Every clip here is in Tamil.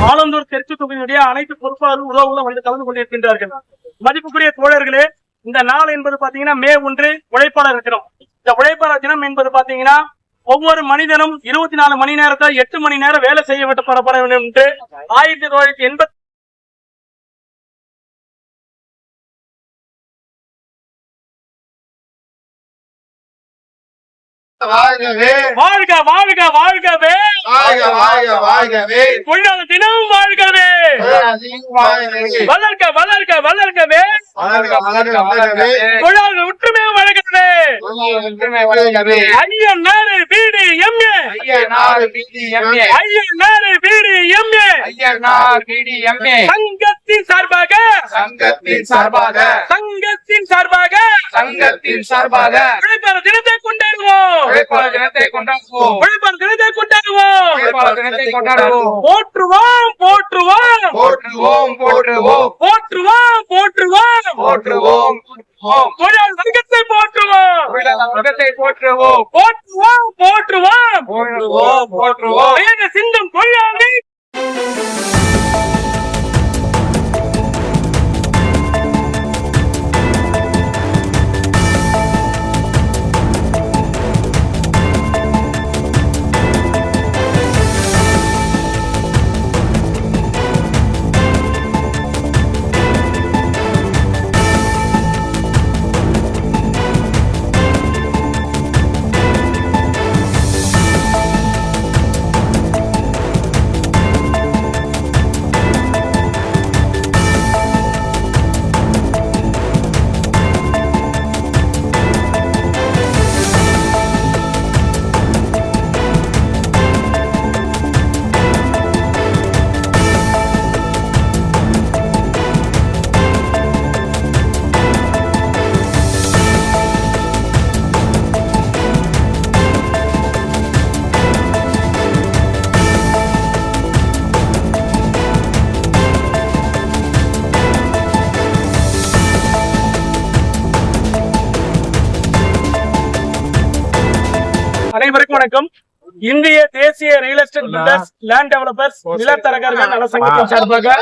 ஆலந்தூர் தெற்கு தொகுதியினுடைய அனைத்து பொறுப்பாளர்கள் உறவுகளும் வந்து கலந்து கொண்டிருக்கின்றார்கள். மதிப்புக்குரிய தோழர்களே, இந்த நாள் என்பது பாத்தீங்கன்னா மே 1 உழைப்பாளர் தினம். இந்த உழைப்பாளர் தினம் என்பது பாத்தீங்கன்னா ஒவ்வொரு மனிதனும் 24 மணி நேரத்தை 8 மணி நேரம் வேலை செய்யப்பட வேண்டும் என்று 1980 வாழ்கவே வாழ்க வாழ்க வாழ்கவே வாழ்கவே தொழிலாளர் தினம் வாழ்கவே வளர்க வளர்க வளர்கவே தொழிலாளர் ஒற்றுமை வழங்கவே ஐயனாறு BDMA சங்கத்தின் சார்பாக உழைப்பாளர் தினத்தை கொண்டாடுவோம். போற்றுவோம் போற்றுவோம் போற்றுவோம் போற்றுவோம் போற்றுவோம் போற்றுவோம் தொழிலாளர் வர்க்கத்தை போற்றுவோம் போற்றுவோம் போற்றுவோம் போற்றுவோம் சிந்தும் தொழிலாளி அனைவருக்கும் வணக்கம். இந்திய தேசிய real estate builders land developers நிலத்தரகர்கள் நல சங்கத்தின் சார்பாக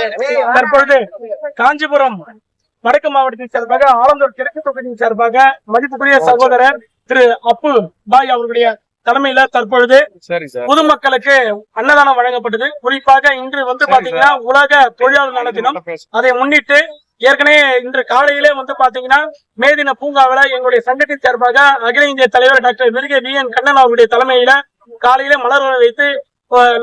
தற்பொழுது காஞ்சிபுரம் வடக்கு மாவட்டத்தின் சார்பாக ஆலந்தூர் கிழக்கு தொகுதியின் சார்பாக மதிப்புக்குரிய சகோதரர் திரு அப்பு பாய் அவர்களுடைய தலைமையில தற்பொழுது பொதுமக்களுக்கு அன்னதானம் வழங்கப்பட்டது. குறிப்பாக இன்று வந்து பாத்தீங்கன்னா உலக தொழிலாளர் நல தினம். அதை முன்னிட்டு ஏற்கனவே இன்று காலையிலே வந்து பாத்தீங்கன்னா மே தின பூங்காவில எங்களுடைய சங்கத்தின் சார்பாக அகில இந்திய தலைவர் டாக்டர் விருகே VN கண்ணன் அவருடைய தலைமையில காலையில மலர் வைத்து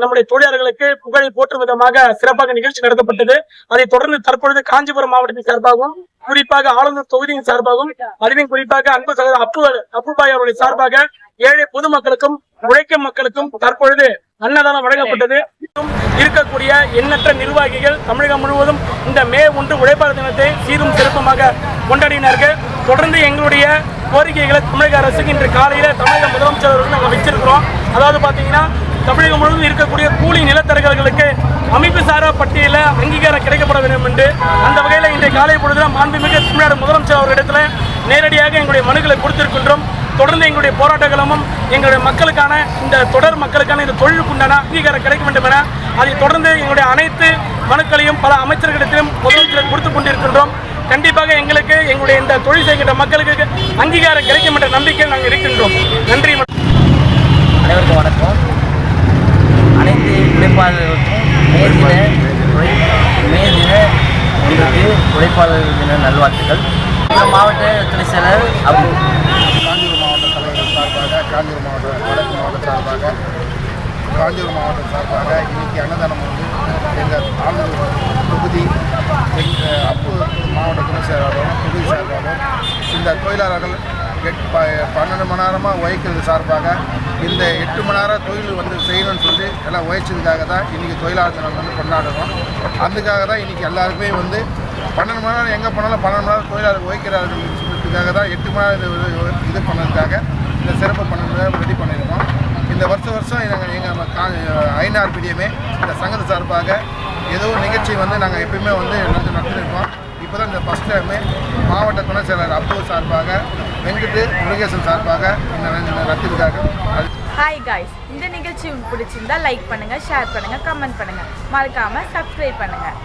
நம்முடைய தொழிலாளர்களுக்கு புகழை போற்றும் விதமாக சிறப்பாக நிகழ்ச்சி நடத்தப்பட்டது. அதை தொடர்ந்து தற்பொழுது காஞ்சிபுரம் மாவட்டத்தின் சார்பாகவும் குறிப்பாக ஆலந்தூர் தொகுதியின் சார்பாகவும் அதிலும் குறிப்பாக அன்பு சகோதரர் அப்புபாய் அவருடைய சார்பாக ஏழை பொதுமக்களுக்கும் உழைக்கும் மக்களுக்கும் தற்பொழுது அன்னதானம் வழங்கப்பட்டது. இருக்கக்கூடிய எண்ணற்ற நிர்வாகிகள் தமிழகம் முழுவதும் இந்த மே 1 உழைப்பாளர் தினத்தை சீரும் சிறப்புமாக கொண்டாடினார்கள். தொடர்ந்து எங்களுடைய கோரிக்கைகளை தமிழக அரசுக்கு இன்று காலையில தமிழக முதலமைச்சர் நாங்கள் வச்சிருக்கிறோம். அதாவது பாத்தீங்கன்னா தமிழகம் முழுவதும் இருக்கக்கூடிய கூலி நிலத்தரகர்களுக்கு அமைப்பு சாரா பட்டியல அங்கீகாரம் கிடைக்கப்பட வேண்டும் என்று அந்த வகையில இன்றைய காலை பொழுதுல மாண்புமிகு தமிழ்நாடு முதலமைச்சர் அவரிடத்துல நேரடியாக எங்களுடைய மனுக்களை கொடுத்திருக்கின்றோம். தொடர்ந்து எங்களுடைய போராட்டங்களும் எங்களுடைய மக்களுக்கான இந்த தொடர் மக்களுக்கான இந்த தொழிலுக்குண்டான அங்கீகாரம் கிடைக்க வேண்டும் என அதை தொடர்ந்து எங்களுடைய அனைத்து மனுக்களையும் பல அமைச்சர்களிடத்திலும் முதலமைச்சர் கொடுத்துக் கொண்டிருக்கின்றோம். கண்டிப்பாக எங்களுக்கு எங்களுடைய இந்த தொழில் செய்கின்ற மக்களுக்கு அங்கீகாரம் கிடைக்கும் என்ற நம்பிக்கை நாங்கள் இருக்கின்றோம். நன்றி. அனைவருக்கும் வணக்கம். அனைத்து உழைப்பாளர்களுக்கும் மே தின உழைப்பாளர் தின நல்வாழ்த்துக்கள். மாவட்ட துணை செயலர் காஞ்சிபுரம் மாவட்ட தலைவர் சார்பாக காஞ்சிபுரம் மாவட்ட வடக்கு மாவட்ட சார்பாக காஞ்சிபுரம் மாவட்டம் சார்பாக இன்னைக்கு அன்னதானம் வந்து எங்கள் ஆலந்தூர் தொகுதி அப்பு மாவட்ட துணை செயலாளரும் தொகுதி சார்பாகவும் இந்த தொழிலாளர்கள் 12 மணி நேரமாக உழைக்கிறது சார்பாக இந்த 8 மணி நேரம் தொழில் வந்து செய்யணும்னு சொல்லி எல்லாம் உழைச்சதுக்காக தான் இன்றைக்கி தொழிலாளர் தினம் வந்து கொண்டாடுறோம். அதுக்காக தான் இன்றைக்கி எல்லாருக்குமே வந்து 12 மணி நேரம் எங்கே போனாலும் 12 மணி நேரம் தொழிலாளர் உழைக்கிறார்கள் சொல்றதுக்காக தான் 8 மணி நேரம் இது பண்ணதுக்காக இந்த சிறப்பு 12 நேரம் ரெடி பண்ணியிருக்கோம். இந்த வருஷம் எங்கள் INRPDMA இந்த சங்கத்து சார்பாக ஏதோ ஒரு நிகழ்ச்சி வந்து நாங்கள் எப்பயுமே வந்து நடத்திருக்கோம். இப்போ தான் இந்த ஃபஸ்ட் டைமு மாவட்ட துணை செயலர் அப்பு சார்பாக வெங்கட் முருகேசன் சார்பாக இந்த நடத்திருக்காங்க. ஹாய் காய்ஸ், இந்த நிகழ்ச்சி உங்களுக்கு பிடிச்சிருந்தா லைக் பண்ணுங்கள், ஷேர் பண்ணுங்கள், கமெண்ட் பண்ணுங்கள், மறக்காமல் சப்ஸ்கிரைப் பண்ணுங்கள்.